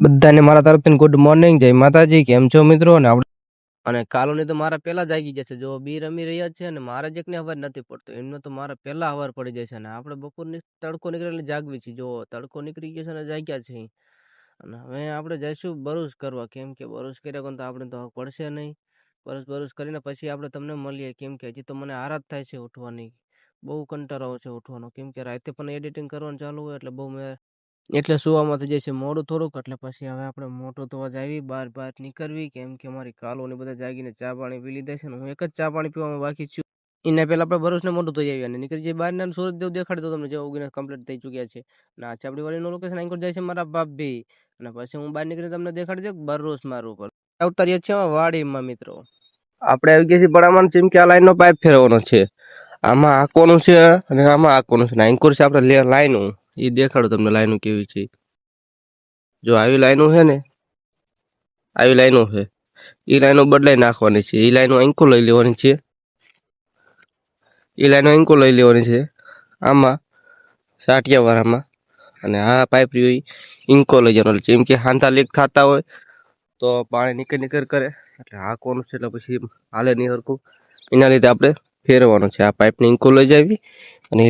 બધાને મારા તરફથી ગુડ મોર્નિંગ, જય માતાજી. કેમ છો મિત્રો? અને આપણે અને કાલોની તો મારા પહેલા જાગી જશે. જો બી રમી રહ્યા છે અને મારા જ એકને ખબર નથી પડતો, એમનો તો મારા પહેલા ખબર પડી જાય છે. અને આપણે બપોરની તડકો નીકળેલી જાગવી છે. જો તડકો નીકળી ગયો છે અને જાગ્યા છે. અને હવે આપણે જઈશું બરુસ કરવા, કેમ કે બરુસ કર્યા તો આપણે તો પડશે નહીં. બરુસ કરીને પછી આપણે તમને મળીએ, કેમ કે હજી તો મને આરાધ થાય છે ઉઠવાની. બહુ કંટાળો છે ઉઠવાનો, કેમ કે રાતે પણ એડિટિંગ કરવાનું ચાલુ હોય એટલે બહુ એટલે સુવામાં થઈ જાય છે મોડું થોડુંક. એટલે પછી હવે આપણે મોટો તો આવી બહાર નીકળવી, કેમ કે મારી કાલોને બધા જાગીને ચા પાણી પી લીધા છે ને હું એક જ ચા પાણી પીવામાં બાકી છું. એના પહેલા આપણે બરોસને મોટું થઈ આવી અને નીકળી જઈએ બહાર. સૂરજદેવ દેખાડી દો તમને, જે ઉગીને કમ્પ્લીટ થઈ ચૂક્યા છે. અને આ ચાપડી વાળીનું લોકેશન અહીં જાય છે મારા ભાભી. અને પછી હું બહાર નીકળીને તમને દેખાડી દઉં બરોસ મારું ઉપર ઉતારીએ છીએ વાડીમાં. મિત્રો આપણે આવી ગયા છીએ બડામાં, જેમ કે આ લાઈનનો પાઇપ ફેરવવાનો છે. આમાં આંકવાનું છે અને આમાં આંકવાનું છે. આંકોર છે આપણે લાઈનું, એ દેખાડો તમને લાઈનો કેવી છે. જો આવી લાઈનો છે ને, આવી લાઈનો છે, એ લાઈનો બદલાઈ નાખવાની છે. એ લાઈનો અંકો લઈ લેવાની છે, એ લાઈનો અંકો લઈ લેવાની છે આમાં સાટિયા વાળામાં. અને આ પાઇપ રહ્યો ઇંકો લઈ જવાનો છે. એમ કે હાંધા લીક થતા હોય તો પાણી નીકળ કરે એટલે આ કોનું છે એટલે પછી હાલે નહીં હરખું. એના લીધે આપણે ફેરવવાનો છે. આ પાઇપને ઇંકો લઈ જાવી અને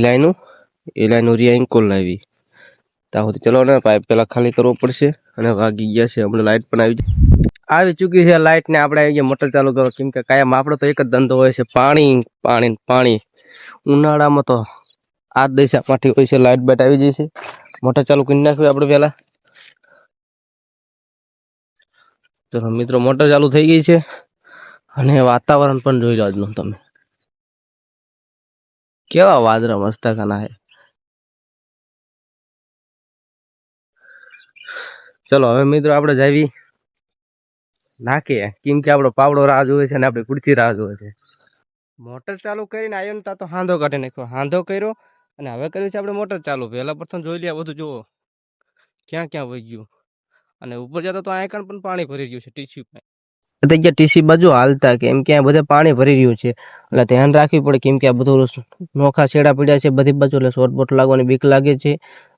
એ લાઈનો રિયા ઇંકો લાવી ત્યાં સુધી ચલો ને. પાઇપ પેલા ખાલી કરવો પડશે. અને વાગી ગયા છે હમણાં, લાઇટ પણ આવી ચૂકી છે. લાઇટ ને આપણે આવી ગયા મોટર ચાલુ કરો, કેમ કે કાયમ આપણો તો એક જ ધંધો હોય છે, પાણી. ઉનાળામાં તો આ દિશામાંથી હોય છે, લાઇટ બાઇટ આવી જશે. મોટર ચાલુ કરી નાખવી આપણે પેલા. ચલો મિત્રો, મોટર ચાલુ થઈ ગઈ છે. અને વાતાવરણ પણ જોઈ લો આજનું તમે, કેવા વાદળા મસ્તકાના છે. ચલો હવે મિત્રો આપણે જાવી નાખીએ, કેમ કે આપણો પાવડો રાહ જોવે છે અને આપણે કુર્ચી રાહ જોવે છે. મોટર ચાલુ કરીને આવ્યો ને તા તો હાંધો કાઢી નાખ્યો, હાંધો કર્યો અને હવે કર્યું છે આપણે મોટર ચાલુ. પહેલા પ્રથમ જોઈ લે બધું, જુઓ ક્યાં ક્યાં વહી ગયું. અને ઉપર જતો તો આયકણ પણ પાણી ભરી રહ્યું છે. ટીસી બાજુ હાલતા, કેમ કે આ બધે પાણી ભરી રહ્યું છે એટલે ધ્યાન રાખવી પડે, કેમ કે આ બધું નોખા છેડા પડ્યા છે બધી બાજુ, એટલે શોર્ટ બોટ લાગવાની બીક લાગે છે.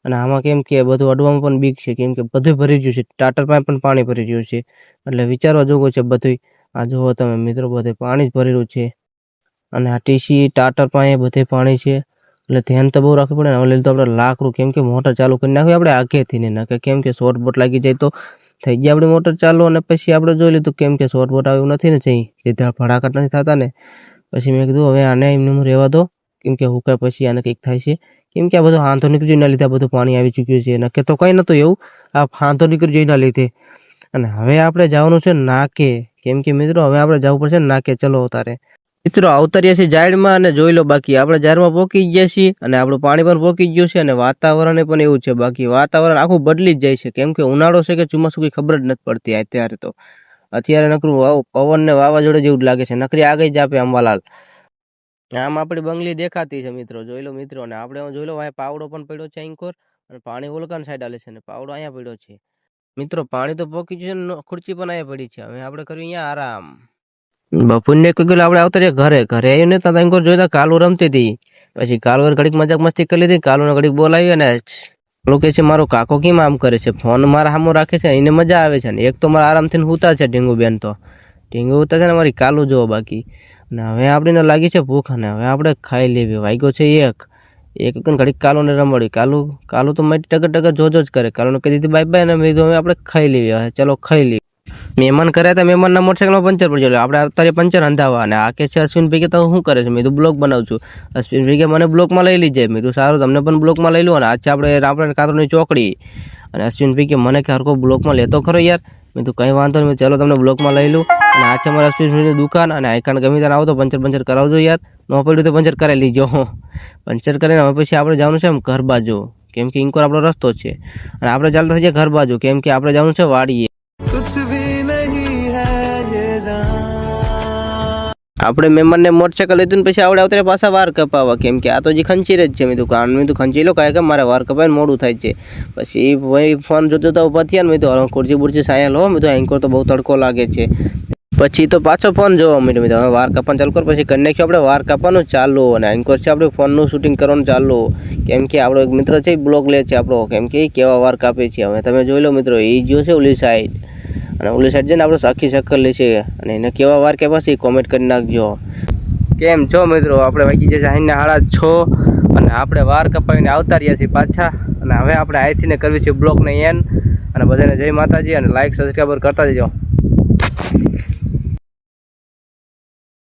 અને આમાં કેમ કે બધું અડવામાં પણ બીક છે, કેમ કે બધું ભરી રહ્યું છે. ટાટર પાઇપ પણ પાણી ભરી રહ્યું છે, એટલે વિચારવા જોગું છે બધું. આ જુઓ તમે મિત્રો, બધે પાણી જ ભરેલું છે. અને આ ટીસી ટાટર પાસે બધે પાણી છે, એટલે ધ્યાન તો બહુ રાખવું પડે ને. હવે લીધું આપણે લાકડું, કેમ કે મોટર ચાલુ કરી નાખવી આપણે આગેથી ને નાખે, કેમ કે શોર્ટ બોટ લાગી જાય તો થઈ ગયા આપણી મોટર ચાલુ. અને પછી આપણે જોઈ લીધું, કેમ કે શોર્ટ બોટ આવ્યું નથી ને, સીધા ભડાકટ નથી થતા ને. પછી મેં કીધું હવે આને એમને રહેવા દો, કેમ કે હુકાય પછી આને કંઈક થાય છે. કેમ કે આ બધું હાંધો નીકળી એના લીધે બધું પાણી આવી ચૂક્યું છે. નકે તો કંઈ નહોતું એવું, આ હાંધો નીકળી એના લીધે. અને હવે આપણે જવાનું છે નાકે, કેમ કે મિત્રો હવે આપણે જવું પડશે નાકે. ચલો અવતારે મિત્રો, અવતાર્યા છે જાહેરમાં અને જોઈ લો. બાકી આપણે જાહેરમાં પહોંચી ગયા છીએ અને આપણું પાણી પણ પહોંચી ગયું છે. અને વાતાવરણ પણ એવું છે, બાકી વાતાવરણ આખું બદલી જ જાય છે, કેમ કે ઉનાળો છે કે ચોમાસું કંઈ ખબર જ નથી પડતી અત્યારે તો. અત્યારે નકરું પવન ને વાવાઝોડે જેવું જ લાગે છે. નકરી આગળ જ આપે અંબાલાલ. આમ આપણી બંગલી દેખાતી છે મિત્રો, જોઈ લો મિત્રો. અને આપણે જોઈ લો અહીંયા પાવડો પણ પડ્યો છે અંકોર, અને પાણી ઓલકાન સાઈડ આલે છે અને પાવડો અહીંયા પડ્યો છે. મિત્રો પાણી તો પોકી ગયું છે, ખુરચી પણ અહીંયા પડી છે. હવે આપણે કર્યું અહીંયા આરામ. બપોરને કોઈ ગયેલું આપણે આવતા ઘરે આવ્યું ને ત્યાં અંકોર જોઈતા કાલુ રમતી હતી. પછી કાલુ ઘડીક મજાક મસ્તી કરી લીધી. કાલુને ઘડીક બોલાવી અને કાલુ કહે છે મારો કાકો કેમ આમ કરે છે, ફોન મારા સામો રાખે છે, એને મજા આવે છે. ને એક તો મારા આરામથી હુતા છે ઢીંગુ બેન, તો ઢીંગુ હુતા છે ને મારી કાલુ જોવો બાકી. અને હવે આપણે લાગી છે ભૂખ, અને હવે આપણે ખાઈ લેવી. વાગ્યો છે એક ઘડીક કાલુને રમાડી. કાલુ તો મારી ટગર જોજો જ કરે. કાલુને કહી દીધી બાય બાય, અને મેં કીધું હવે આપણે ખાઈ લેવી. હવે ચલો ખાઈ લેવી. મહેમાન કર્યા હતા, મહેમાનના મોટરસાઇકલમાં પંચર પડી ગયું. આપણે અત્યારે પંચર અંધાવા. અને આ કે છે અશ્વિનભાઈ કે તો શું કરે છે? મેં કીધું બ્લોક બનાવું છું. અશ્વિનભાઈ કે મને બ્લોકમાં લઈ લીજે. મેં કીધું સારું, તમને પણ બ્લોકમાં લઈ લો. અને આજે આપણે કાતરની ચોકડી. અને અશ્વિનભાઈ કે મને કે હરકો બ્લોકમાં લેતો ખરો યાર. મેં કીધું કંઈ વાંધો નહીં, ચાલો તમને બ્લોકમાં લઈ લઉં. અને આ છે મારા અશ્વિનભાઈની દુકાન. અને આઈકાન ગમે ત્યારે આવો તો પંચર કરાવજો યાર. ન પડ્યું તો પંચર કરાવી લીજો. પંચર કરીને હવે પછી આપણે જવાનું છે એમ ઘર બાજુ, કેમ કે ઇન્કોર આપણો રસ્તો છે. અને આપણે ચાલતા થઈ જાય ઘર બાજુ, કેમ કે આપણે જવાનું છે વાડીએ. આપણે મહેમાનને મોટરસાઇકલ લીધું ને પછી આવડે આવતા પાછા વાર કપાવવા, કેમ કે આ તો જે ખંચીર જ છે. મેં તો ખંચી લો કાંઈ કે મારે વાર કપાય મોડું થાય છે. પછી ભાઈ ફોન જોતો તો ઉભા થયા ને, મેં તો ખુરચી બુરચી સાયા લો. મેં તો એન્કોર તો બહુ તડકો લાગે છે. પછી તો પાછો ફોન જોવા મળ્યો મિત્રો. હવે વાર કાપવાનું ચાલુ કર, પછી કરી નાખ્યું આપણે વાર કાપવાનું ચાલુ, અને એન્કોર છે આપણે ફોનનું શૂટિંગ કરવાનું ચાલુ. કેમ કે આપણો એક મિત્ર છે બ્લોગ લે છે આપણો, કેમ કે એ કેવા વાર કાપે છે. હવે તમે જોઈ લો મિત્રો, એ જો છે ઓલી સાઈડ, અને ઓલી સાઈડ છે ને આપણે સાખી શક્કર લે છે, અને એને કેવા વાર કાપ્યા છે એ કોમેન્ટ કરી નાખજો. કેમ છો મિત્રો, આપણે વાગી જશે 6:30, અને આપણે વાર કપાવીને આવતા રહ્યા છીએ પાછા. અને હવે આપણે અહીંથી કરવી છે બ્લોગને એન્ડ. અને બધાને જય માતાજી, અને લાઈક સબસ્ક્રાઈબર કરતા જજો.